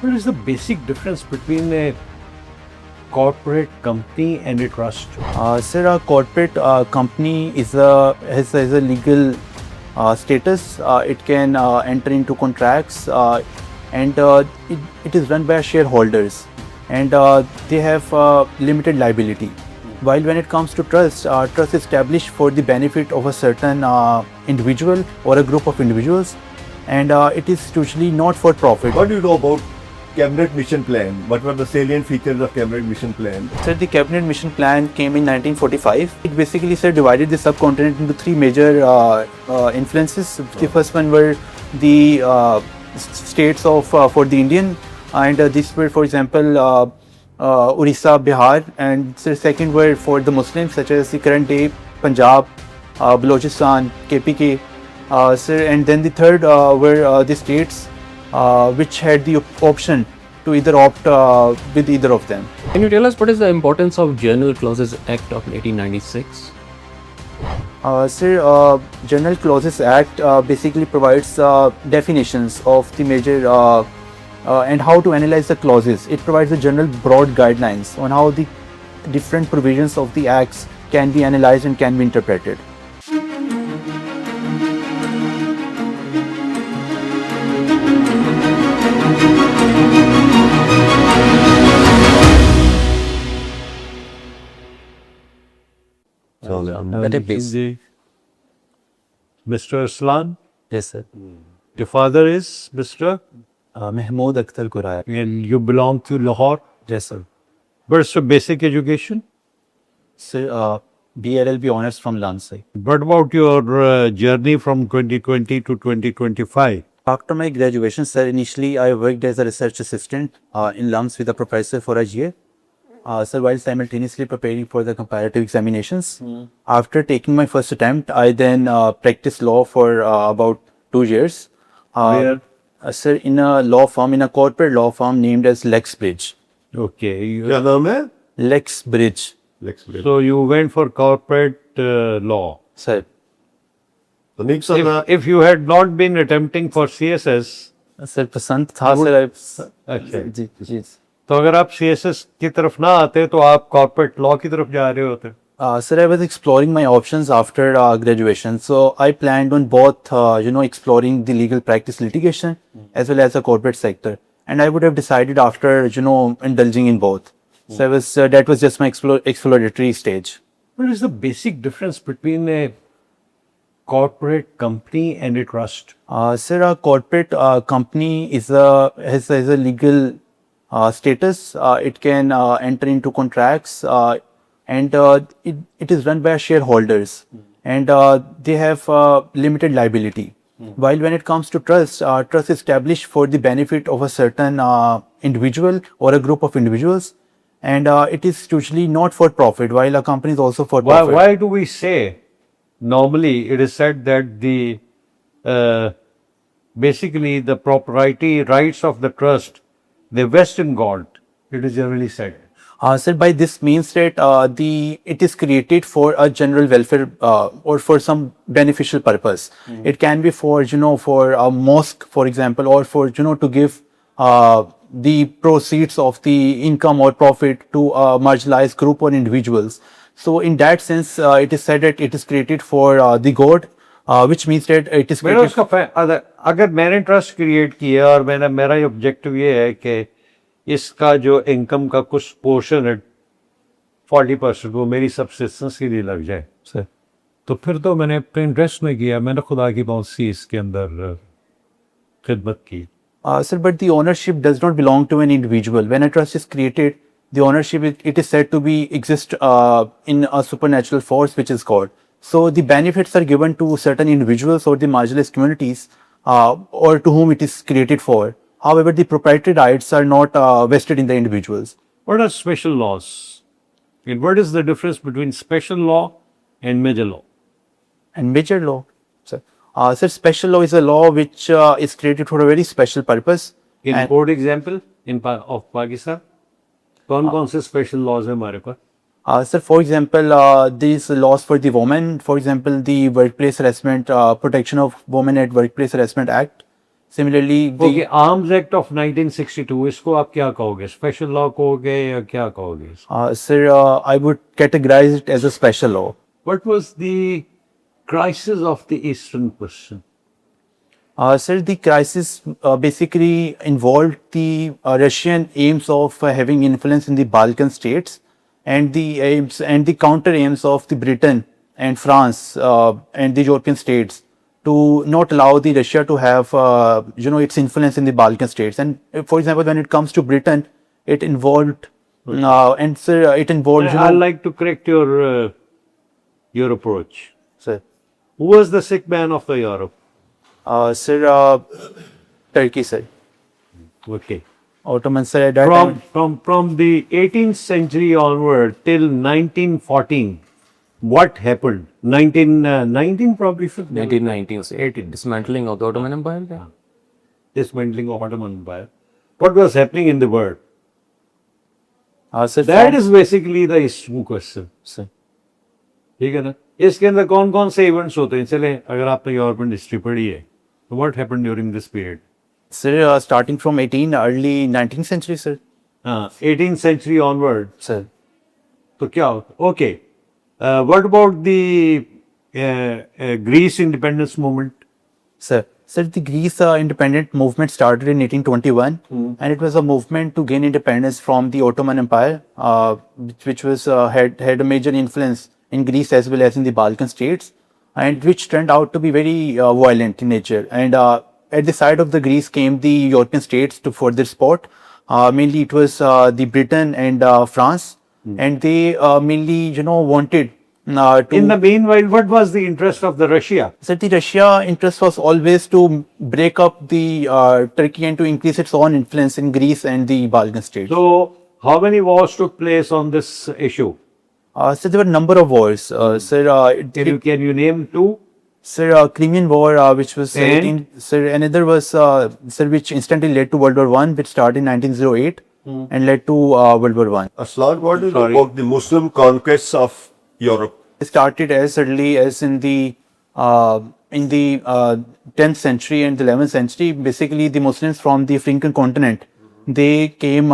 What is the basic difference between a corporate company and a trust? Sir, a corporate company has a legal status. It can enter into contracts, and it is run by shareholders, and they have limited liability. While when it comes to trust, trust is established for the benefit of a certain individual or a group of individuals, and it is usually not for profit. What do you know about Cabinet Mission Plan? What were the salient features of Cabinet Mission Plan? Sir, the Cabinet Mission Plan came in 1945. It basically, sir, divided the subcontinent into three major influences. The first one were the states of for the Indian, and these were, for example, Orissa, Bihar, and the second were for the Muslims, such as the current day Punjab, Balochistan, KPK, sir, and then the third were the states which had the option to either opt with either of them. Can you tell us what is the importance of General Clauses Act of 1896? Sir, General Clauses Act basically provides definitions of the major and how to analyze the clauses. It provides the general broad guidelines on how the different provisions of the acts can be analyzed and can be interpreted. Please. Mr. Arslan, Yes, sir. your father is Mr. Mehmood Kuraya. and you belong to Lahore. Yes, sir. What's your basic education? Sir, BLLB honors from Lansai. What about your journey from 2020 to 2025? After my graduation, sir, initially I worked as a research assistant in LUMS with a professor for a year. Sir, while simultaneously preparing for the comparative examinations. After taking my first attempt, I then practiced law for about 2 years. Where? Sir, in a law firm, in a corporate law firm named as Lexbridge. Okay. क्या नाम है? Lexbridge, So you went for corporate law. sir. तो नहीं sir ना If you had not been attempting for CSS, sir पसंद था sir. अच्छा, जी जी. तो अगर आप CSS की तरफ ना आते तो आप corporate law की तरफ जा रहे होते. Sir, I was exploring my options after graduation, so I planned on both, exploring the legal practice litigation as well as the corporate sector, and I would have decided after, indulging in both. So that was just my exploratory stage. What is the basic difference between a corporate company and a trust? Sir, a corporate company has a legal status. It can enter into contracts, and it is run by shareholders, and they have limited liability. While when it comes to trust, trust is established for the benefit of a certain individual or a group of individuals, and it is usually not for profit, while a company is also for profit. Why do we say, normally it is said that the basically the propriety rights of the trust, they vest in God, it is generally said. Sir, by this means that it is created for a general welfare or for some beneficial purpose. It can be for for a mosque, for example, or for to give the proceeds of the income or profit to a marginalized group or individuals. So in that sense, it is said that it is created for the God, which means that it is मैंने created. उसका अगर मैंने trust create किया और मेरा objective ये है कि इसका जो इनकम का कुछ पोर्शन है 40% वो मेरी सब्सिस्टेंस के लिए लग जाए Sir. तो फिर तो मैंने अपने इंटरेस्ट में किया, मैंने खुदा की बहुत सी इसके अंदर खिदमत की. Sir, but the ownership does not belong to an individual. When a trust is created, the ownership it is said to be exist in a supernatural force which is God. So the benefits are given to certain individuals or the marginalized communities or to whom it is created for. However, the proprietary rights are not vested in the individuals. What are special laws? And what is the difference between special law and major law? And major law, sir. Sir, special law is a law which is created for a very special purpose. In court example of Pakistan, कौन से special laws हैं हमारे पास? Sir, for example, these laws for the women, for example, the Workplace Harassment Protection of Women at Workplace Harassment Act. Similarly, the okay, arms act of 1962, इसको आप क्या कहोगे? Special law कहोगे या क्या कहोगे? sir, I would categorize it as a special law. What was the crisis of the Eastern question? Sir, the crisis basically involved the Russian aims of having influence in the Balkan states, and the aims and the counter aims of the Britain and France and the European states to not allow the Russia to have its influence in the Balkan states. And for example, when it comes to Britain, it involved and sir, it involved I'd like to correct your approach. sir, Who was the sick man of the Europe? sir, Turkey, sir, Okay. Ottoman, sir, at that time. From the 18th century onward till 1914, what happened? 1919 probably. 1919, dismantling of the Ottoman Empire. Yeah. Dismantling of Ottoman Empire. What was happening in the world? Sir, That is basically the Eastern question. sir. ठीक है ना? इसके अंदर कौन कौन से events होते हैं? चले, अगर आपने यूरोपियन हिस्ट्री पढ़ी है, तो what happened during this period? Sir, starting from early 19th century, sir. 18th century onward. Sir. तो क्या होता? Okay. What about the Greece independence movement? Sir, the Greece independent movement started in 1821, and it was a movement to gain independence from the Ottoman Empire, which was had a major influence in Greece as well as in the Balkan states, and which turned out to be very violent in nature. And at the side of the Greece came the European states to further support. Mainly, it was the Britain and France, and they mainly, wanted to. In the meanwhile, what was the interest of the Russia? So the Russia interest was always to break up the Turkey and to increase its own influence in Greece and the Balkan states. So, how many wars took place on this issue? So there were a number of wars. Sir, Can you name two? Sir, Crimean War, which was And? Sir, another was sir, which instantly led to World War One, which started in 1908 and led to World War One. Arslan, what do you know Sorry. about the Muslim conquests of Europe? It started as early as in the 10th century and the 11th century. Basically, the Muslims from the African continent, they came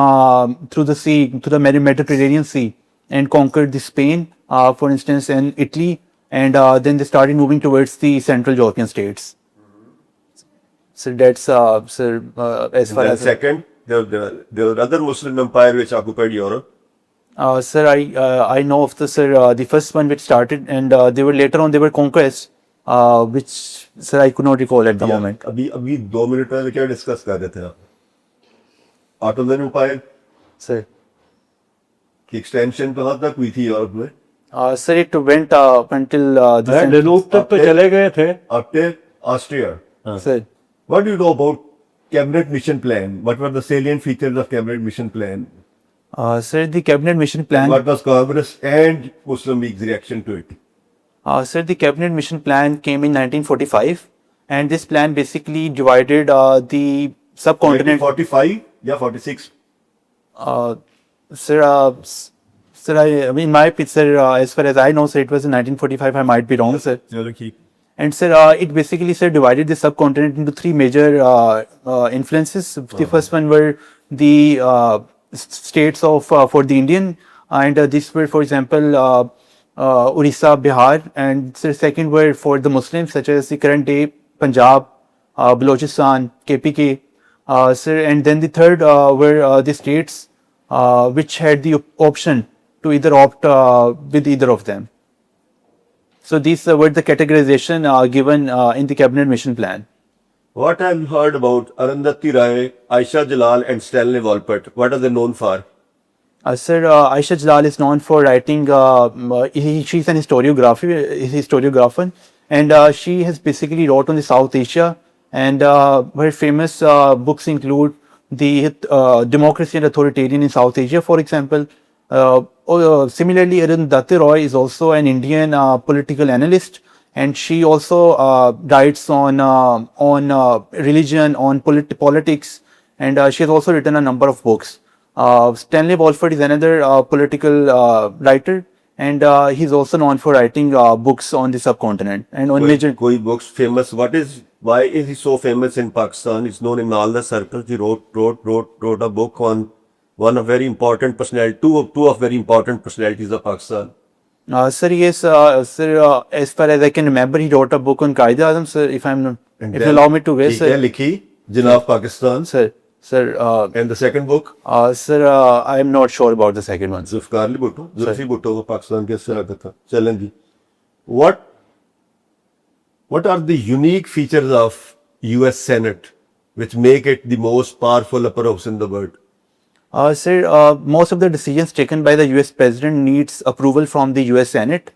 through the sea, to the Mediterranean Sea, and conquered the Spain, for instance, and Italy, and then they started moving towards the Central European states. So that's sir, as far Then as second, there were other Muslim empire which occupied Europe. sir, I know of the first one which started, and they were later on they were conquests, which sir I could not recall at the moment. अभी 2 minute में क्या discuss कर रहे थे आप? Ottoman Empire Sir, की extension कहाँ तक हुई थी यूरोप में? sir, it went up until the Danube तक तो चले गए थे. Up till Austria. sir. What do you know about cabinet mission plan? What were the salient features of cabinet mission plan? Sir, the cabinet mission plan. What was Congress and Muslim League's reaction to it? Sir, the cabinet mission plan came in 1945, and this plan basically divided the subcontinent. 1945 या 46? Sir, I mean, my sir, as far as I know, sir, it was in 1945. I might be wrong, sir. चलो ठीक. And sir, it basically, sir, divided the subcontinent into three major influences. The first one were the states of for the Indian, and these were, for example, Orissa, Bihar, and the second were for the Muslims, such as the current day Punjab, Balochistan, KPK, sir, and then the third were the states which had the option to either opt with either of them. So these were the categorization given in the cabinet mission plan. What I've heard about Arundhati Rai, Aisha Jalal and Stanley Wolpert, what are they known for? Sir, Aisha Jalal is known for writing, she's an historiographer, and she has basically wrote on the South Asia, and her famous books include the Democracy and Authoritarian in South Asia, for example. Similarly, Arundhati Roy is also an Indian political analyst, and she also writes on religion, on politics, and she has also written a number of books. Stanley Wolford is another political writer, and he's also known for writing books on the subcontinent and on major. Koi books famous. Why is he so famous in Pakistan? He's known in all the circles. He wrote a book on one of very important personality, two of very important personalities of Pakistan. Sir, yes, sir, as far as I can remember, he wrote a book on Qaeda Azam, sir, if you allow me to guess, ठीक है, sir. लिखी Janab Pakistan. Sir, And the second book, sir, I am not sure about the second one. Zulfikar Ali Bhutto. Zulfi Bhutto को पाकिस्तान के सराहत था. चलें जी. What are the unique features of US Senate which make it the most powerful upper house in the world? Sir, most of the decisions taken by the US President needs approval from the US Senate.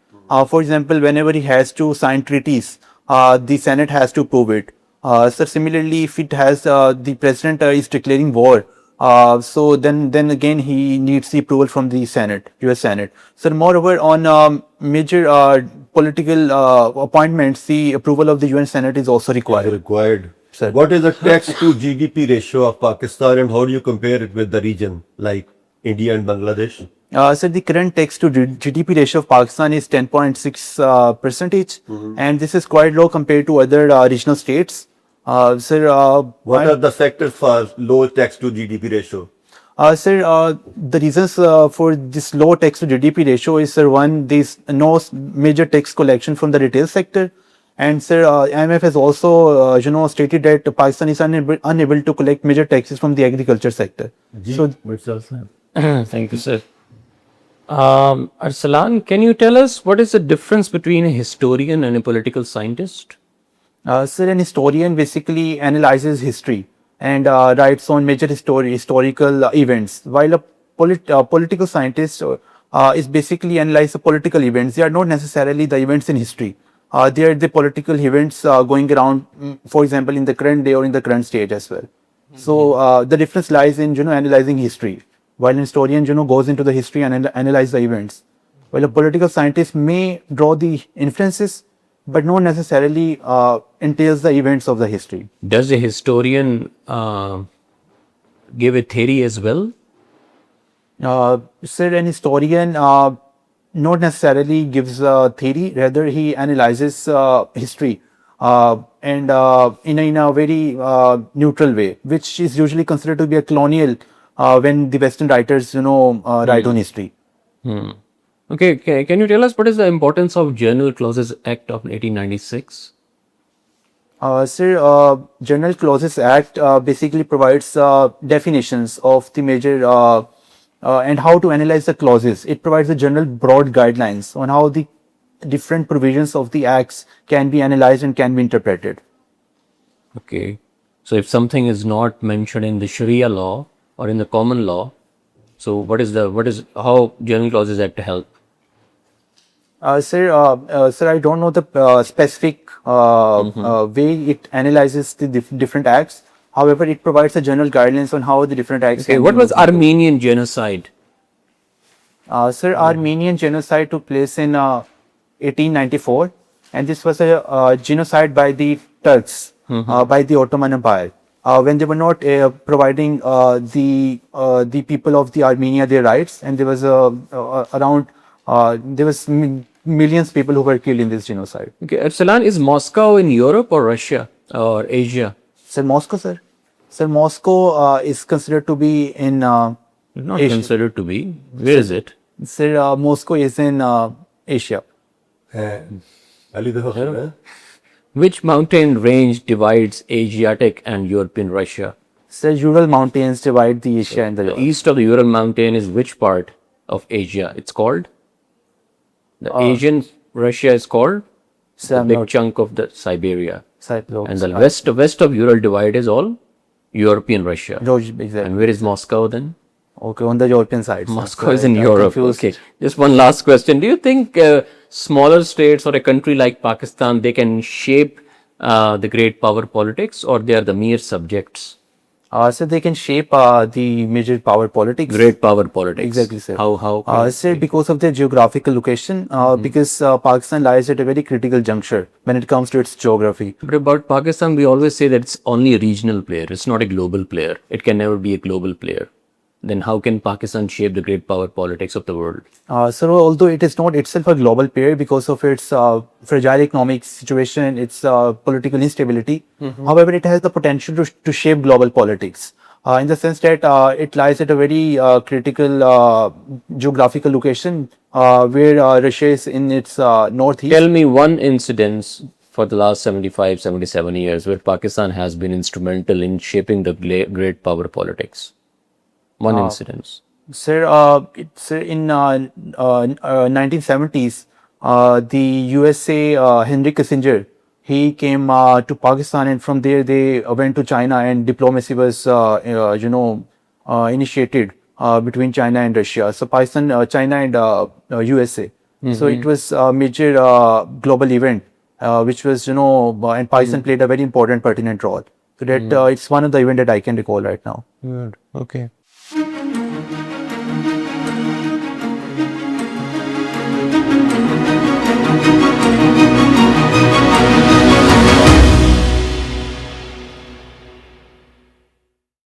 For example, whenever he has to sign treaties, the Senate has to approve it. Sir, similarly, if it has the President is declaring war, so then again he needs the approval from the Senate, US Senate. Sir, moreover, on major political appointments, the approval of the UN Senate is also required. Sir. What is the tax to GDP ratio of Pakistan and how do you compare it with the region like India and Bangladesh? Sir, the current tax to GDP ratio of Pakistan is 10.6 percentage, and this is quite low compared to other regional states. Sir, What are the factors for low tax to GDP ratio? Sir, the reasons for this low tax to GDP ratio is, sir, one, there's no major tax collection from the retail sector. And sir, IMF has also, stated that Pakistan is unable to collect major taxes from the agriculture sector. So, Thank you, sir. Arslan, can you tell us what is the difference between a historian and a political scientist? sir, an historian basically analyzes history and writes on major historical events, while a political scientist is basically analyze the political events. They are not necessarily the events in history. They are the political events going around, for example, in the current day or in the current stage as well. So the difference lies in analyzing history, while an historian goes into the history and analyze the events, while a political scientist may draw the inferences, but not necessarily entails the events of the history. Does a historian give a theory as well? Sir, an historian not necessarily gives a theory, rather he analyzes history and in a very neutral way, which is usually considered to be a colonial when the Western writers write on history. Okay, can you tell us what is the importance of General Clauses Act of 1896? Sir, General Clauses Act basically provides definitions of the major and how to analyze the clauses. It provides the general broad guidelines on how the different provisions of the acts can be analyzed and can be interpreted. Okay, so if something is not mentioned in the Sharia law or in the common law, so what is how General Clauses Act help? Sir, I don't know the specific way it analyzes the different acts. However, it provides a general guidelines on how the different acts. Okay, what was Armenian genocide? Sir, Armenian genocide took place in 1894, and this was a genocide by the Turks, by the Ottoman Empire, when they were not providing the people of the Armenia their rights, and there was millions of people who were killed in this genocide. Okay, Arslan, is Moscow in Europe or Russia or Asia? Sir, Moscow, sir. Sir, Moscow is considered to be in Not Asia. considered to be. Where is it? Sir, Moscow is in Asia. Ali the Which mountain range divides Asiatic and European Russia? Sir, Ural Mountains divide the Asia and the Europe. East of the Ural Mountain is which part of Asia? It's called? The Asian Russia is called? Sir, The I'm big not chunk of the Siberia. Cyprus. And the west of Ural divide is all European Russia. Exactly. And where is Moscow then? Okay, on the European side. sir. Moscow So is in I got Europe. confused. Okay. Just one last question. Do you think smaller states or a country like Pakistan, they can shape the great power politics, or they are the mere subjects? So they can shape the major power politics. Great power politics. Exactly, sir. How? Sir, because of their geographical location, because Pakistan lies at a very critical juncture when it comes to its geography. But about Pakistan, we always say that it's only a regional player. It's not a global player. It can never be a global player. then how can Pakistan shape the great power politics of the world? So although it is not itself a global player because of its fragile economic situation, its political instability, however, it has the potential to shape global politics in the sense that it lies at a very critical geographical location where Russia is in its northeast. Tell me one incident for the last 75, 77 years where Pakistan has been instrumental in shaping the great power politics. One incident. Sir, it's in 1970s, the USA Henry Kissinger, he came to Pakistan, and from there they went to China, and diplomacy was, initiated between China and Russia. So Pakistan, China, and USA. So it was a major global event, which was, and Pakistan played a very important, pertinent role. So that it's one of the events that I can recall right now. Good. Okay.